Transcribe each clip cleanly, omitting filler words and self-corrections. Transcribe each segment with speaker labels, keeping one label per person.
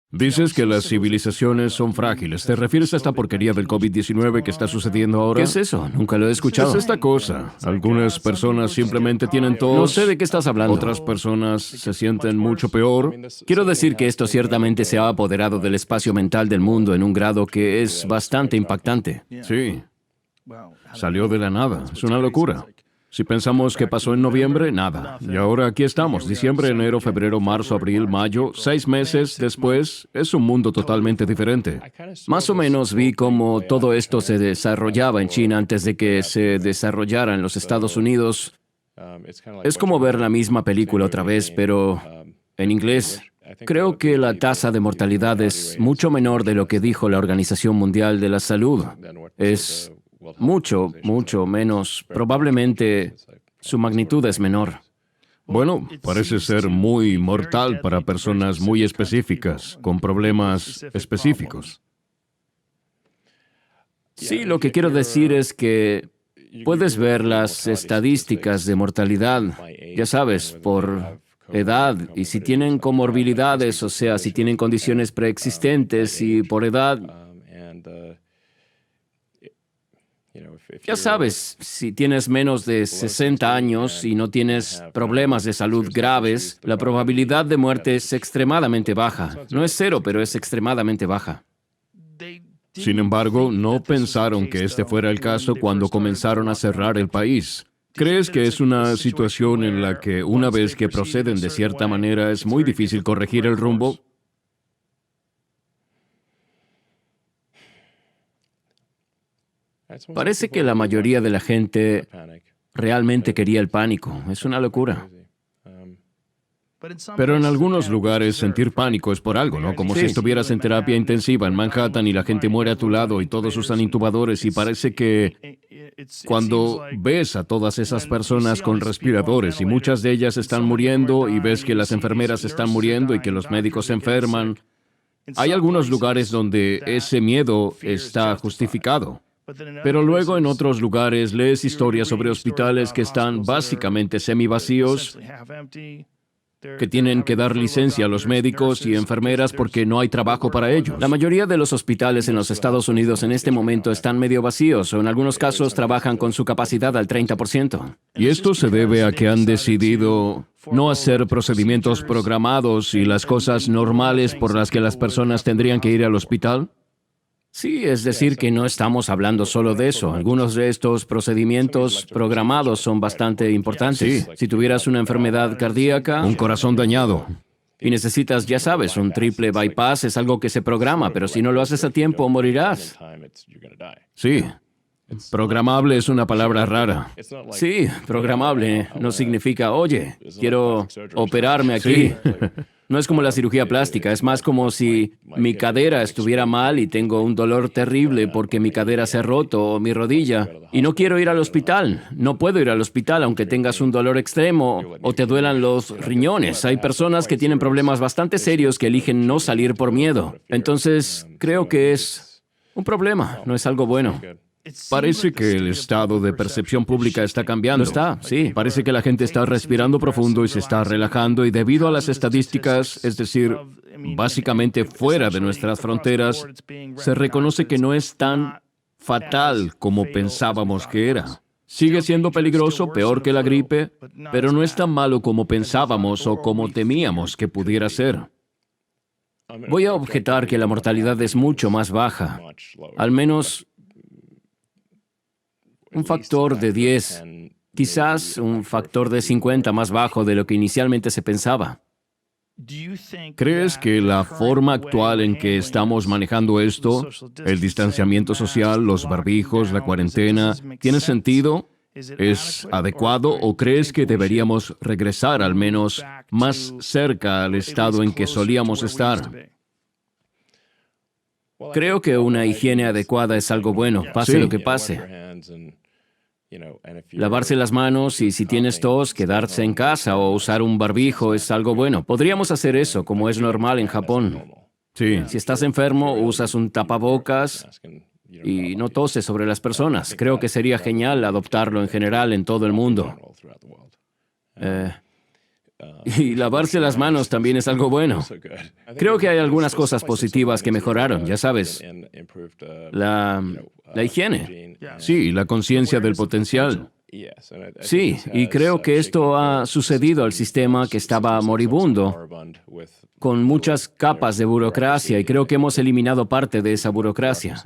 Speaker 1: Dices que las civilizaciones son frágiles. ¿Te refieres a esta porquería del COVID-19 que está sucediendo ahora?
Speaker 2: ¿Qué es eso? Nunca lo he escuchado.
Speaker 1: Es esta cosa. Algunas personas simplemente tienen tos.
Speaker 2: No sé de qué estás hablando.
Speaker 1: Otras personas se sienten mucho peor.
Speaker 2: Quiero decir que esto ciertamente se ha apoderado del espacio mental del mundo en un grado que es bastante impactante.
Speaker 1: Sí. Salió de la nada. Es una locura. Si pensamos que pasó en noviembre, nada. Y ahora aquí estamos, diciembre, enero, febrero, marzo, abril, mayo, 6 meses después, es un mundo totalmente diferente.
Speaker 2: Más o menos vi cómo todo esto se desarrollaba en China antes de que se desarrollara en los Estados Unidos. Es como ver la misma película otra vez, pero en inglés. Creo que la tasa de mortalidad es mucho menor de lo que dijo la Organización Mundial de la Salud. Es mucho, mucho menos. Probablemente su magnitud es menor.
Speaker 1: Bueno, parece ser muy mortal para personas muy específicas, con problemas específicos.
Speaker 2: Sí, lo que quiero decir es que puedes ver las estadísticas de mortalidad, ya sabes, por edad, y si tienen comorbilidades, o sea, si tienen condiciones preexistentes y por edad. Ya sabes, si tienes menos de 60 años y no tienes problemas de salud graves, la probabilidad de muerte es extremadamente baja. No es cero, pero es extremadamente baja.
Speaker 1: Sin embargo, no pensaron que este fuera el caso cuando comenzaron a cerrar el país. ¿Crees que es una situación en la que una vez que proceden de cierta manera es muy difícil corregir el rumbo?
Speaker 2: Parece que la mayoría de la gente realmente quería el pánico. Es una locura.
Speaker 1: Pero en algunos lugares sentir pánico es por algo, ¿no? Como si estuvieras en terapia intensiva en Manhattan y la gente muere a tu lado y todos usan intubadores y parece que cuando ves a todas esas personas con respiradores y muchas de ellas están muriendo y ves que las enfermeras están muriendo y que los médicos se enferman, hay algunos lugares donde ese miedo está justificado. Pero luego en otros lugares lees historias sobre hospitales que están básicamente semivacíos, que tienen que dar licencia a los médicos y enfermeras porque no hay trabajo para ellos.
Speaker 2: La mayoría de los hospitales en los Estados Unidos en este momento están medio vacíos o en algunos casos trabajan con su capacidad al 30%.
Speaker 1: Y esto se debe a que han decidido no hacer procedimientos programados y las cosas normales por las que las personas tendrían que ir al hospital.
Speaker 2: Sí, es decir, que no estamos hablando solo de eso. Algunos de estos procedimientos programados son bastante importantes.
Speaker 1: Sí.
Speaker 2: Si tuvieras una enfermedad cardíaca
Speaker 1: Un corazón dañado.
Speaker 2: y necesitas, ya sabes, un triple bypass, es algo que se programa, pero si no lo haces a tiempo, morirás.
Speaker 1: Sí. Programable es una palabra rara.
Speaker 2: Sí, programable no significa, oye, quiero operarme aquí.
Speaker 1: Sí.
Speaker 2: No es como la cirugía plástica, es más como si mi cadera estuviera mal y tengo un dolor terrible porque mi cadera se ha roto o mi rodilla y no quiero ir al hospital. No puedo ir al hospital aunque tengas un dolor extremo o te duelan los riñones. Hay personas que tienen problemas bastante serios que eligen no salir por miedo. Entonces, creo que es un problema, no es algo bueno.
Speaker 1: Parece que el estado de percepción pública está cambiando.
Speaker 2: Lo está, sí.
Speaker 1: Parece que la gente está respirando profundo y se está relajando y debido a las estadísticas, es decir, básicamente fuera de nuestras fronteras, se reconoce que no es tan fatal como pensábamos que era. Sigue siendo peligroso, peor que la gripe, pero no es tan malo como pensábamos o como temíamos que pudiera ser.
Speaker 2: Voy a objetar que la mortalidad es mucho más baja, al menos un factor de 10, quizás un factor de 50 más bajo de lo que inicialmente se pensaba.
Speaker 1: ¿Crees que la forma actual en que estamos manejando esto, el distanciamiento social, los barbijos, la cuarentena, tiene sentido? ¿Es adecuado o crees que deberíamos regresar al menos más cerca al estado en que solíamos estar?
Speaker 2: Creo que una higiene adecuada es algo bueno, pase
Speaker 1: Sí.
Speaker 2: lo que pase. Lavarse las manos y si tienes tos, quedarse en casa o usar un barbijo es algo bueno. Podríamos hacer eso, como es normal en Japón.
Speaker 1: Sí.
Speaker 2: Si estás enfermo, usas un tapabocas y no toses sobre las personas. Creo que sería genial adoptarlo en general en todo el mundo. Y lavarse las manos también es algo bueno. Creo que hay algunas cosas positivas que mejoraron, ya sabes. La higiene.
Speaker 1: Sí, la conciencia del potencial.
Speaker 2: Sí, y creo que esto ha sucedido al sistema que estaba moribundo, con muchas capas de burocracia, y creo que hemos eliminado parte de esa burocracia.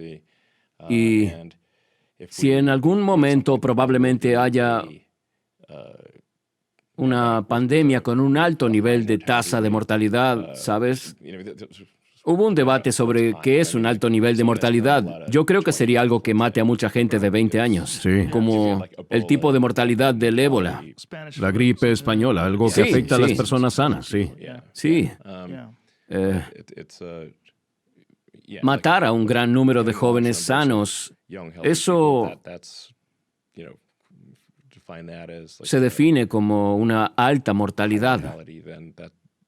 Speaker 2: Y si en algún momento probablemente haya una pandemia con un alto nivel de tasa de mortalidad, ¿sabes? Hubo un debate sobre qué es un alto nivel de mortalidad. Yo creo que sería algo que mate a mucha gente de 20 años,
Speaker 1: Sí.
Speaker 2: como el tipo de mortalidad del ébola.
Speaker 1: La gripe española, algo que
Speaker 2: Sí,
Speaker 1: afecta a las
Speaker 2: sí.
Speaker 1: personas sanas, sí.
Speaker 2: Sí, matar a un gran número de jóvenes sanos, eso se define como una alta mortalidad.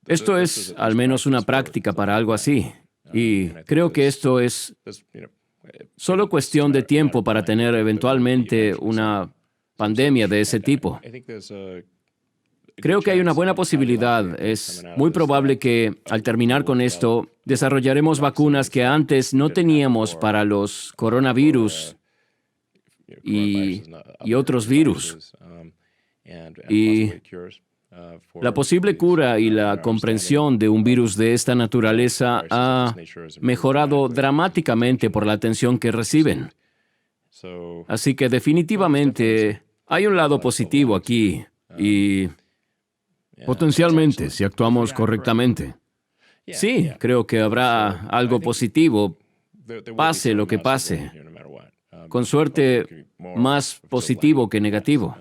Speaker 2: Esto es al menos una práctica para algo así. Y creo que esto es solo cuestión de tiempo para tener eventualmente una pandemia de ese tipo. Creo que hay una buena posibilidad. Es muy probable que al terminar con esto, desarrollaremos vacunas que antes no teníamos para los coronavirus y otros virus. Y la posible cura y la comprensión de un virus de esta naturaleza ha mejorado dramáticamente por la atención que reciben. Así que definitivamente hay un lado positivo aquí y
Speaker 1: Potencialmente, si actuamos correctamente.
Speaker 2: sí, creo que habrá algo positivo, pase lo que pase. Con suerte, más positivo que negativo.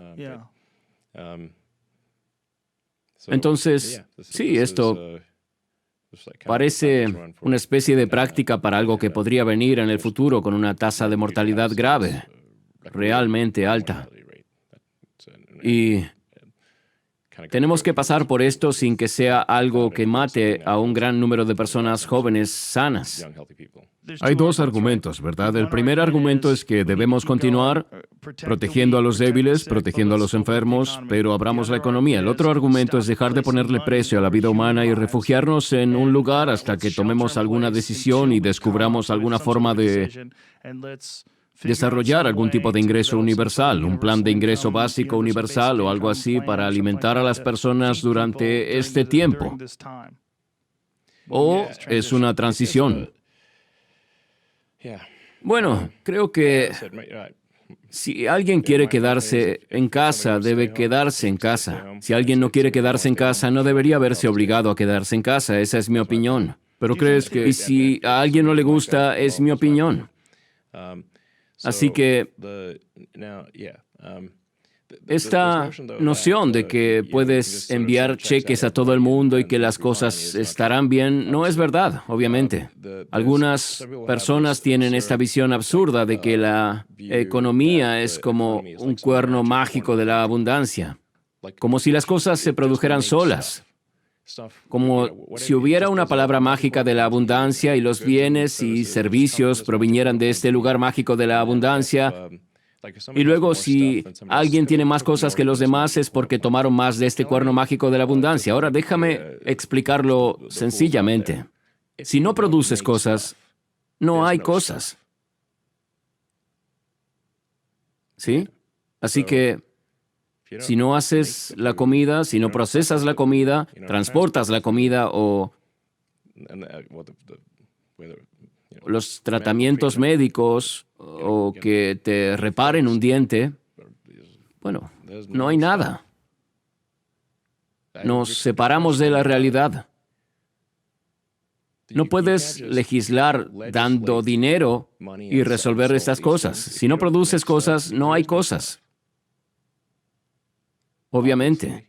Speaker 2: Entonces, sí, esto parece una especie de práctica para algo que podría venir en el futuro con una tasa de mortalidad grave, realmente alta. Y tenemos que pasar por esto sin que sea algo que mate a un gran número de personas jóvenes sanas.
Speaker 1: Hay dos argumentos, ¿verdad? El primer argumento es que debemos continuar protegiendo a los débiles, protegiendo a los enfermos, pero abramos la economía. El otro argumento es dejar de ponerle precio a la vida humana y refugiarnos en un lugar hasta que tomemos alguna decisión y descubramos alguna forma de desarrollar algún tipo de ingreso universal, un plan de ingreso básico universal o algo así para alimentar a las personas durante este tiempo. ¿O es una transición? Bueno, creo que si alguien quiere quedarse en casa, debe quedarse en casa. Si alguien no quiere quedarse en casa, no debería verse obligado a quedarse en casa. Esa es mi opinión. Pero crees que...
Speaker 2: Y si a alguien no le gusta, es mi opinión. Así que esta noción de que puedes enviar cheques a todo el mundo y que las cosas estarán bien no es verdad, obviamente. Algunas personas tienen esta visión absurda de que la economía es como un cuerno mágico de la abundancia, como si las cosas se produjeran solas, como si hubiera una palabra mágica de la abundancia y los bienes y servicios provinieran de este lugar mágico de la abundancia. Y luego, si alguien tiene más cosas que los demás, es porque tomaron más de este cuerno mágico de la abundancia. Ahora, déjame explicarlo sencillamente. Si no produces cosas, no hay cosas. ¿Sí? Así que, si no haces la comida, si no procesas la comida, transportas la comida o los tratamientos médicos o que te reparen un diente, bueno, no hay nada. Nos separamos de la realidad. No puedes legislar dando dinero y resolver estas cosas. Si no produces cosas, no hay cosas. Obviamente.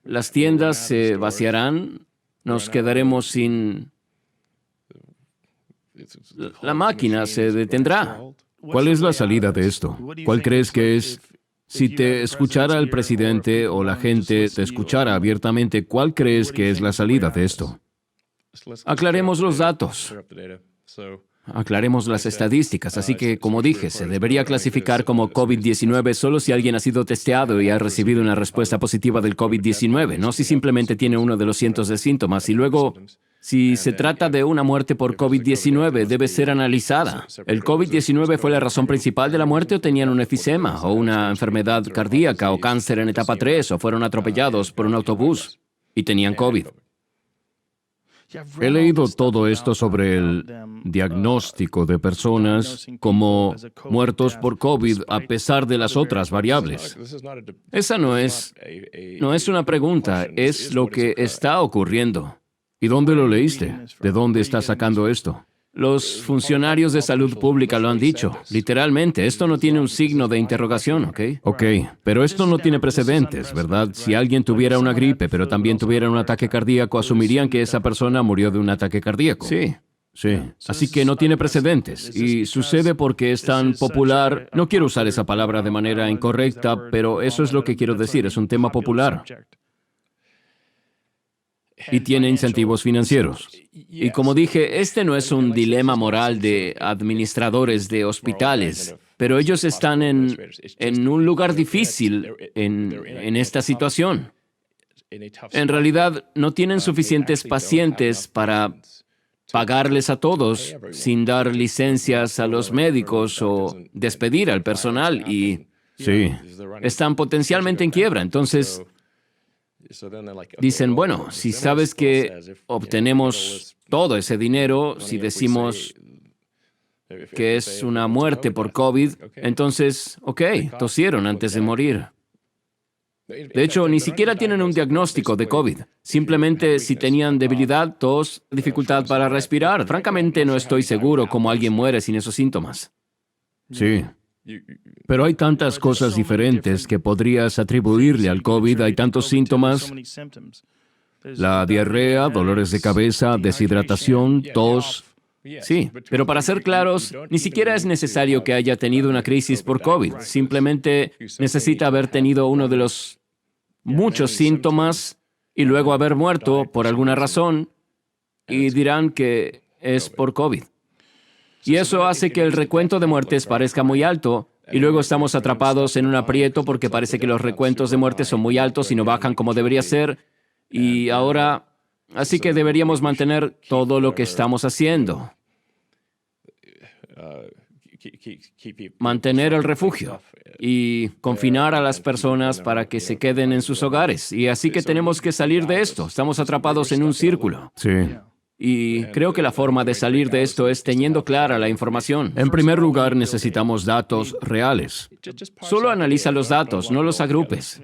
Speaker 2: Las tiendas se vaciarán, nos quedaremos sin... La máquina se detendrá.
Speaker 1: ¿Cuál es la salida de esto? ¿Cuál crees que es? Si te escuchara el presidente o la gente te escuchara abiertamente, ¿cuál crees que es la salida de esto?
Speaker 2: Aclaremos los datos. aclaremos las estadísticas. Así que, como dije, se debería clasificar como COVID-19 solo si alguien ha sido testeado y ha recibido una respuesta positiva del COVID-19, no si simplemente tiene uno de los cientos de síntomas. Y luego, si se trata de una muerte por COVID-19, debe ser analizada. ¿El COVID-19 fue la razón principal de la muerte o tenían un efisema, o una enfermedad cardíaca, o cáncer en etapa 3, o fueron atropellados por un autobús y tenían COVID?
Speaker 1: He leído todo esto sobre el diagnóstico de personas como muertos por COVID a pesar de las otras variables.
Speaker 2: Esa no es una pregunta, es lo que está ocurriendo.
Speaker 1: ¿Y dónde lo leíste? ¿De dónde estás sacando esto?
Speaker 2: Los funcionarios de salud pública lo han dicho. Literalmente, esto no tiene un signo de interrogación, ¿ok?
Speaker 1: Ok, pero esto no tiene precedentes, ¿verdad? Si alguien tuviera una gripe, pero también tuviera un ataque cardíaco, asumirían que esa persona murió de un ataque cardíaco.
Speaker 2: Sí.
Speaker 1: Sí, así que no tiene precedentes. Y sucede porque es tan popular. No quiero usar esa palabra de manera incorrecta, pero eso es lo que quiero decir. Es un tema popular. Y tiene incentivos financieros.
Speaker 2: Y como dije, este no es un dilema moral de administradores de hospitales, pero ellos están en un lugar difícil en esta situación. En realidad, no tienen suficientes pacientes para pagarles a todos sin dar licencias a los médicos o despedir al personal y
Speaker 1: Sí.
Speaker 2: están potencialmente en quiebra. Entonces, dicen, bueno, si sabes que obtenemos todo ese dinero, si decimos que es una muerte por COVID, entonces, ok, tosieron antes de morir. De hecho, ni siquiera tienen un diagnóstico de COVID. Simplemente si tenían debilidad, tos, dificultad para respirar. Francamente, no estoy seguro cómo alguien muere sin esos síntomas.
Speaker 1: Sí. Pero hay tantas cosas diferentes que podrías atribuirle al COVID. Hay tantos síntomas. La diarrea, dolores de cabeza, deshidratación, tos.
Speaker 2: Sí, pero para ser claros, ni siquiera es necesario que haya tenido una crisis por COVID. Simplemente necesita haber tenido uno de los muchos síntomas y luego haber muerto por alguna razón y dirán que es por COVID. Y eso hace que el recuento de muertes parezca muy alto y luego estamos atrapados en un aprieto porque parece que los recuentos de muertes son muy altos y no bajan como debería ser. Y ahora, así que deberíamos mantener todo lo que estamos haciendo. Mantener el refugio y confinar a las personas para que se queden en sus hogares. Y así que tenemos que salir de esto. Estamos atrapados en un círculo.
Speaker 1: Sí.
Speaker 2: Y creo que la forma de salir de esto es teniendo clara la información.
Speaker 1: En primer lugar, necesitamos datos reales.
Speaker 2: Solo analiza los datos, no los agrupes.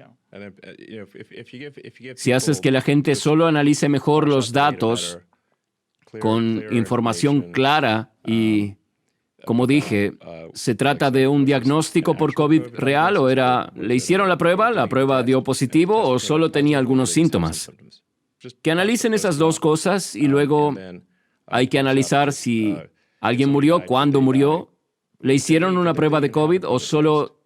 Speaker 2: Si haces que la gente solo analice mejor los datos con información clara y, como dije, ¿se trata de un diagnóstico por COVID real o le hicieron la prueba dio positivo o solo tenía algunos síntomas? Que analicen esas dos cosas y luego hay que analizar si alguien murió, cuándo murió, le hicieron una prueba de COVID o solo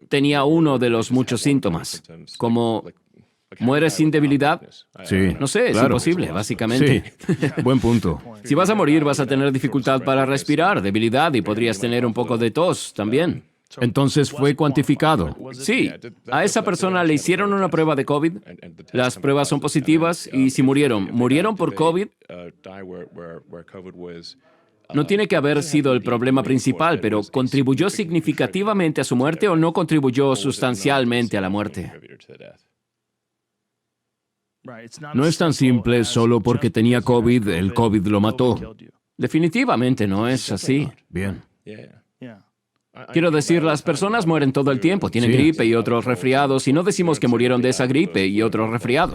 Speaker 2: tenía uno de los muchos síntomas, como muere sin debilidad.
Speaker 1: Sí.
Speaker 2: No sé, es
Speaker 1: Claro.
Speaker 2: imposible, básicamente.
Speaker 1: Sí. Buen punto.
Speaker 2: Si vas a morir, vas a tener dificultad para respirar, debilidad y podrías tener un poco de tos también.
Speaker 1: Entonces fue cuantificado.
Speaker 2: Sí, a esa persona le hicieron una prueba de COVID, las pruebas son positivas y si murieron por COVID, no tiene que haber sido el problema principal, pero ¿contribuyó significativamente a su muerte o no contribuyó sustancialmente a la muerte?
Speaker 1: No es tan simple solo porque tenía COVID, el COVID lo mató.
Speaker 2: Definitivamente no es así.
Speaker 1: Bien.
Speaker 2: Quiero decir, las personas mueren todo el tiempo, tienen
Speaker 1: Sí.
Speaker 2: gripe y otros resfriados, y no decimos que murieron de esa gripe y otros resfriados.